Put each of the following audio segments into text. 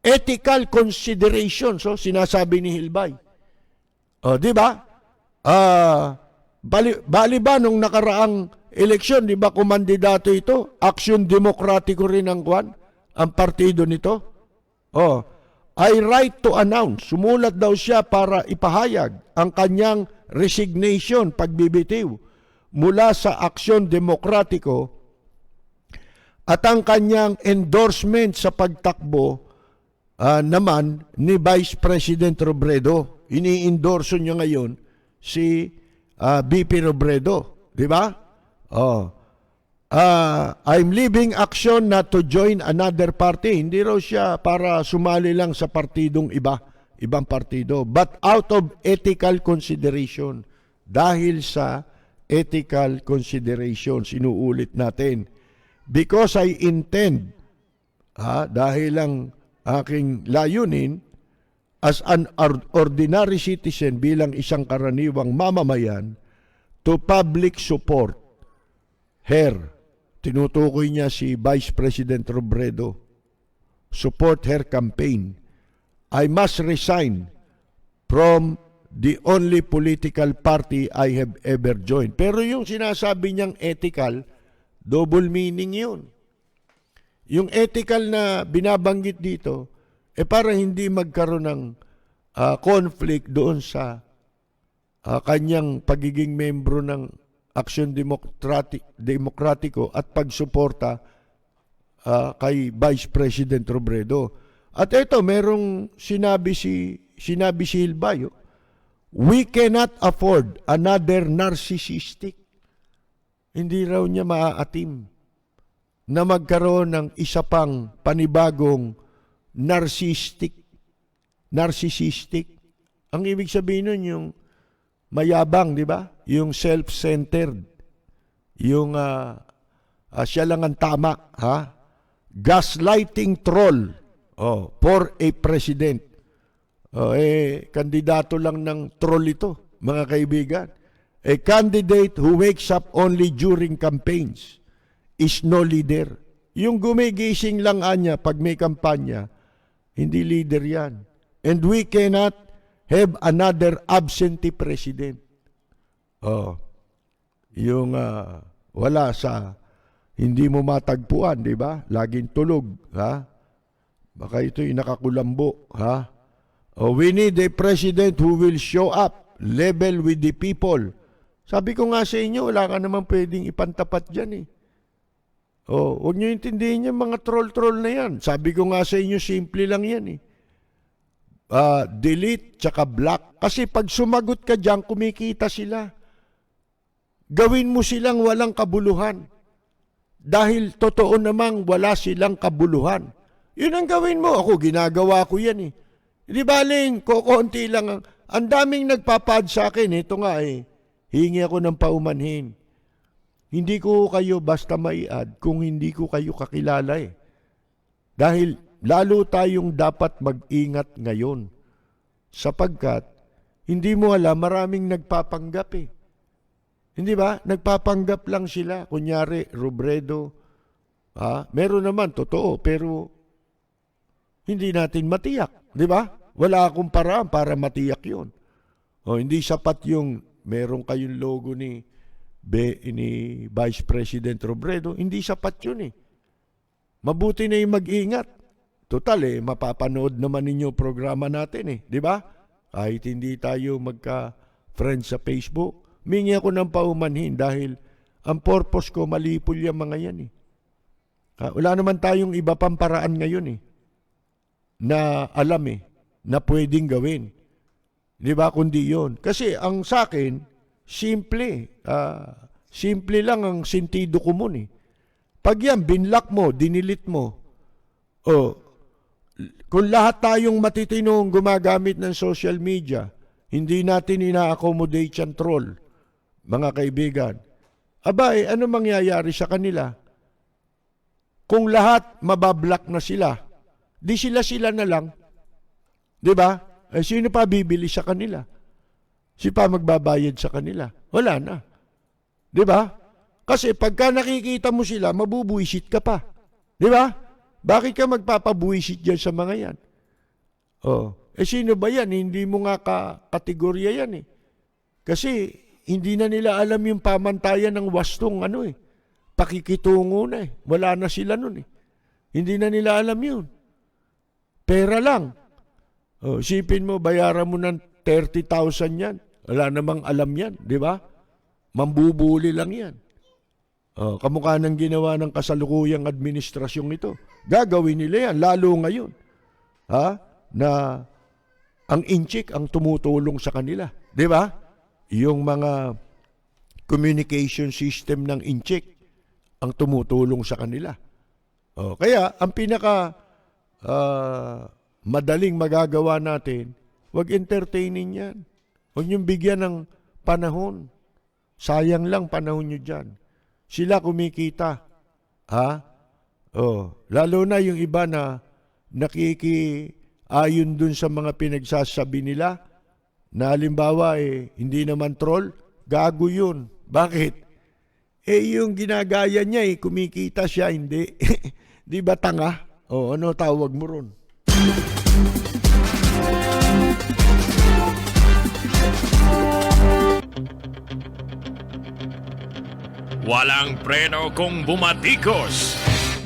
ethical considerations, so sinasabi ni Hilbay. O, di ba? Bali ba nung nakaraang eleksyon, di ba kumandidato ito? Aksyon Demokratiko rin ang partido nito. Oh, I write to announce, sumulat daw siya para ipahayag ang kanyang resignation, pagbibitiw mula sa Aksyon Demokratiko at ang kanyang endorsement sa pagtakbo naman ni Vice President Robredo. Ini-endorso niya ngayon si VP Robredo, di ba? Oh. I'm leaving Action not to join another party. Hindi raw siya para sumali lang sa partidong ibang partido, but out of ethical consideration. Dahil sa ethical considerations, inuulit natin. Because I intend, dahil lang aking layunin, as an ordinary citizen bilang isang karaniwang mamamayan, to public support her. Tinutukoy niya si Vice President Robredo. Support her campaign. I must resign from the only political party I have ever joined. Pero yung sinasabi niyang ethical, double meaning yun. Yung ethical na binabanggit dito, para hindi magkaroon ng conflict doon sa kanyang pagiging membro ng Aksyon Demokratiko at pagsuporta kay Vice President Robredo. At ito, merong sinabi si Hilbay, we cannot afford another narcissistic. Hindi raw niya maaatim na magkaroon ng isa pang panibagong narcissistic. Ang ibig sabihin nun yung mayabang, di ba? Yung self-centered. Yung siya lang ang tama, ha? Gaslighting troll for a president. Kandidato lang ng troll ito, mga kaibigan. A candidate who wakes up only during campaigns is no leader. Yung gumigising lang anya pag may kampanya, hindi leader yan. And we cannot have another absentee president. Yung wala sa hindi mo matagpuan, di ba? Laging tulog, ha? Baka ito'y nakakulambo, ha? We need a president who will show up, level with the people. Sabi ko nga sa inyo, wala ka naman pwedeng ipantapat dyan, eh. Huwag nyo intindihin yung mga troll-troll na yan. Sabi ko nga sa inyo, simple lang yan, eh. Delete tsaka block. Kasi pag sumagot ka dyan, kumikita sila. Gawin mo silang walang kabuluhan. Dahil totoo namang wala silang kabuluhan. Yun ang gawin mo. Ako, ginagawa ko yan, eh. Di baling, kukunti lang. Ang daming nagpapad sa akin. Ito nga, eh. Hingi ako ng paumanhin. Hindi ko kayo basta maiad kung hindi ko kayo kakilala, eh. Dahil lalo tayong dapat mag-ingat ngayon. Sapagkat, hindi mo alam, maraming nagpapanggap, eh. Hindi ba? Nagpapanggap lang sila. Kunyari, Robredo. Meron naman, totoo. Pero, hindi natin matiyak. Di ba? Wala akong paraan para matiyak yun. Hindi sapat yung meron kayong logo ni Vice President Robredo. Hindi sapat yun, eh. Mabuti na yung mag-ingat. Total, eh, mapapanood naman ninyo programa natin, eh. Di ba? Kahit hindi tayo magka-friends sa Facebook. Mingi ako ng paumanhin dahil ang purpose ko, malipol yung mga yan, eh. Wala naman tayong iba pang paraan ngayon, eh. Na alam, eh, na pwedeng gawin. Di ba? Kundi yun. Kasi ang sa akin, simple. Simple lang ang sentido komon, eh. Pag yan, binlock mo, dinilit mo, kung lahat tayong matitinong gumagamit ng social media, hindi natin ina-accommodate yan troll, mga kaibigan. Ano mangyayari sa kanila? Kung lahat mabablock na sila, di sila na lang. Di ba? Sino pa bibili sa kanila? Sino pa magbabayad sa kanila? Wala na. Di ba? Kasi pagka nakikita mo sila, mabubuisit ka pa. Di ba? Bakit ka magpapabuisit dyan sa mga yan? Sino ba yan? Hindi mo nga kategorya yan eh. Kasi hindi na nila alam yung pamantayan ng wastong pakikitungo na eh. Wala na sila nun eh. Hindi na nila alam yun. Pera lang. Isipin mo, bayaran mo ng 30,000 yan. Wala namang alam yan, di ba? Mambubuli lang yan. Kamukha ng ginawa ng kasalukuyang administrasyong ito. Gagawin nila yan, lalo ngayon. Na ang inchik ang tumutulong sa kanila. Di ba? Yung mga communication system ng inchik ang tumutulong sa kanila. Kaya, ang pinaka madaling magagawa natin, huwag entertainin yan. Huwag niyong bigyan ng panahon. Sayang lang panahon niyo dyan. Sila kumikita. Lalo na yung iba na nakikiayon dun sa mga pinagsasabi nila na halimbawa hindi naman troll, gago yun. Bakit? Yung ginagaya niya kumikita siya, hindi. Di ba tanga? Ano tawag mo ron? Walang preno kung bumatikos.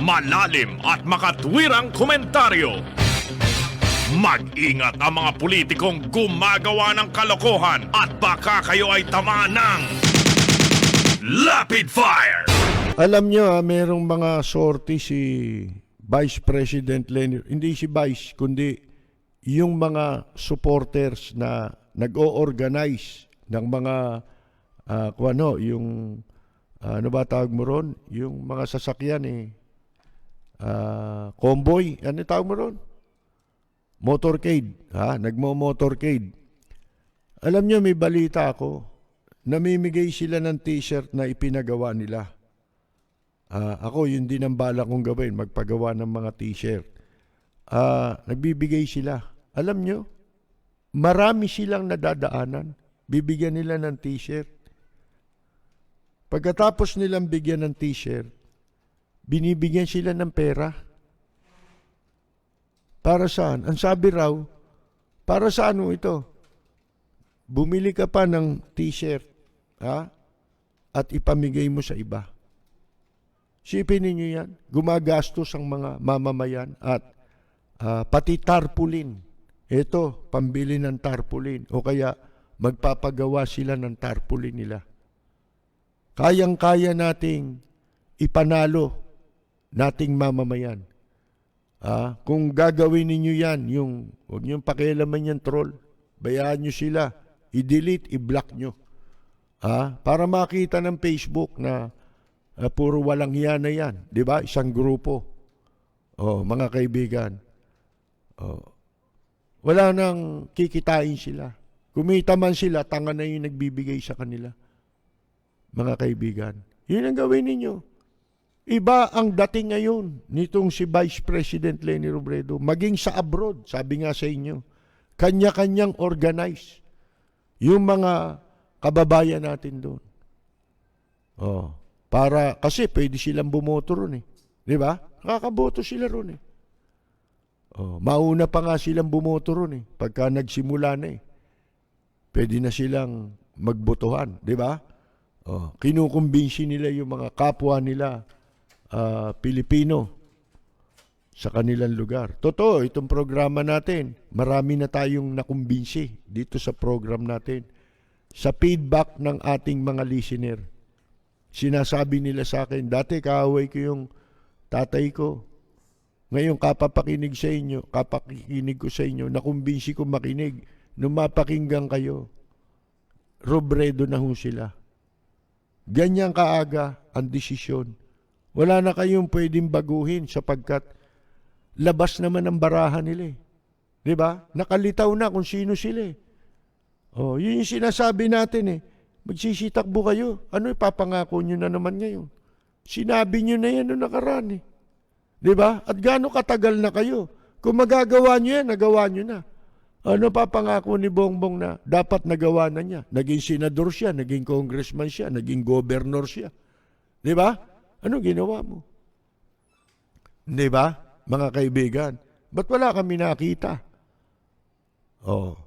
Malalim at makatwirang komentaryo. Mag-ingat ang mga politikong gumagawa ng kalokohan at baka kayo ay tamaan ng Rapid Fire! Alam nyo, merong mga sorti si Vice President Leni, hindi si Vice, kundi yung mga supporters na nag-o-organize ng mga, ano ba tawag mo ron? Yung mga sasakyan convoy, ano tawag mo ron? Motorcade, nagmo-motorcade. Alam nyo, may balita ako, namimigay sila ng t-shirt na ipinagawa nila. Ako, yun din ang bala kong gawin, magpagawa ng mga t-shirt. Nagbibigay sila. Alam nyo, marami silang nadadaanan. Bibigyan nila ng t-shirt. Pagkatapos nilang bigyan ng t-shirt, binibigyan sila ng pera. Para saan? Ang sabi raw, para sa ano ito? Bumili ka pa ng t-shirt, at ipamigay mo sa iba. Sipin ninyo yan, gumagastos ang mga mamamayan at pati tarpaulin. Ito, pambili ng tarpaulin o kaya magpapagawa sila ng tarpaulin nila. Kayang-kaya nating ipanalo nating mamamayan. Kung gagawin ninyo yan, huwag niyong pakialaman yung troll, bayaan nyo sila, i-delete, i-block nyo. Para makita ng Facebook na puro walang hiya na yan. Di ba? Isang grupo. Mga kaibigan. Wala nang kikitain sila. Kumita man sila, tanga na yung nagbibigay sa kanila. Mga kaibigan. Yun ang gawin ninyo. Iba ang dating ngayon nitong si Vice President Leni Robredo. Maging sa abroad, sabi nga sa inyo, kanya-kanyang organize yung mga kababayan natin doon. Kasi pwede silang bumoto ron Di ba? Nakakaboto sila ron mauna pa nga silang bumoto ron pagka nagsimula na Pwede na silang magbotohan. Di ba? Kinukumbinsi nila yung mga kapwa nila Pilipino sa kanilang lugar. Totoo, itong programa natin, marami na tayong nakumbinsi dito sa program natin. Sa feedback ng ating mga listener, sinasabi nila sa akin, dati kaaway ko yung tatay ko. Ngayon, kapapakinig ko sa inyo, nakumbinsi ko makinig. Nung mapakinggan kayo, Robredo na ho sila. Ganyan kaaga ang desisyon. Wala na kayong pwedeng baguhin sapagkat labas naman ang barahan nila Di ba? Nakalitaw na kung sino sila yun yung sinasabi natin Magsisitakbo kayo. Ano ipapangako nyo na naman ngayon? Sinabi nyo na yan noong nakaraan Di ba? At gaano katagal na kayo? Kung magagawa nyo yan, nagawa nyo na. Ano papangako ni Bongbong na dapat nagawa na niya? Naging senador siya, naging congressman siya, naging governor siya. Di ba? Ano ginawa mo? Di ba, mga kaibigan? Ba't wala kami nakita? Oh.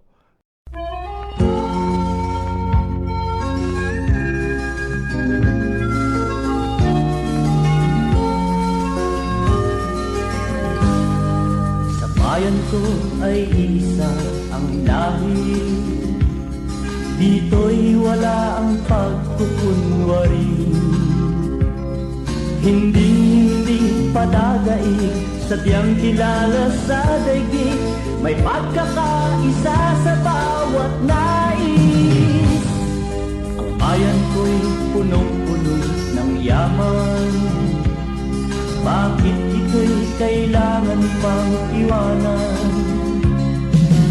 Sa bayan ko ay isa ang lahi, dito'y wala ang pagkukunwari. Hindi padagaig, sadyang kilala sa daigdig, may pagkakaisa sa bawat nais. Ang bayan ko'y punong-puno ng yaman, bakit ito'y kailangan pang iwanan?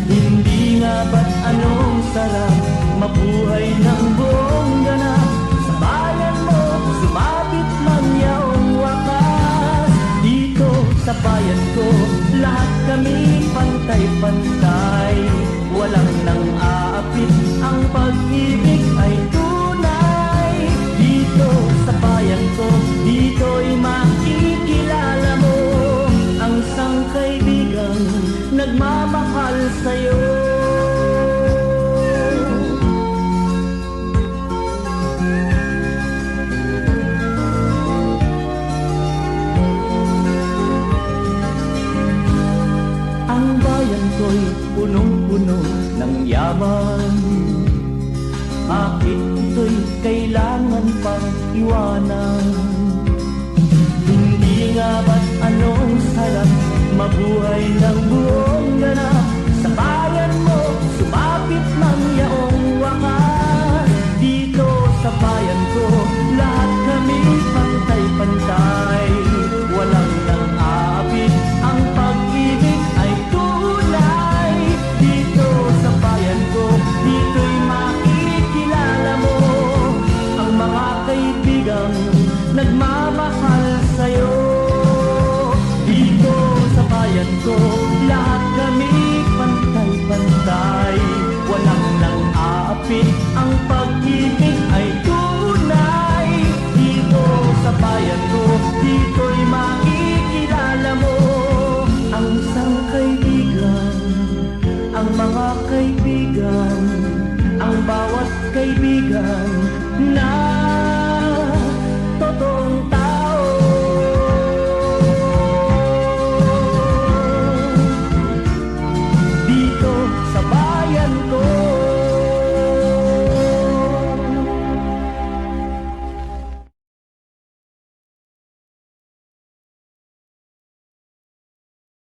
Hindi nga ba't anong sarap mabuhay ng buong ganap? Sa bayan mo, sumabit man yaong wakas. Dito sa bayan ko, lahat kami pantay-pantay. Walang nang aapit, ang pag-ibig ay tunay. Dito sa bayan ko, dito'y makikilala mo ang isang kaibigang nagmamahal sa'yo. Ang bayan ko'y punong-puno ng yaman, bakit ito'y kailangan pang iwanan? Hindi nga ba't anong sarap mabuhay ng buhay?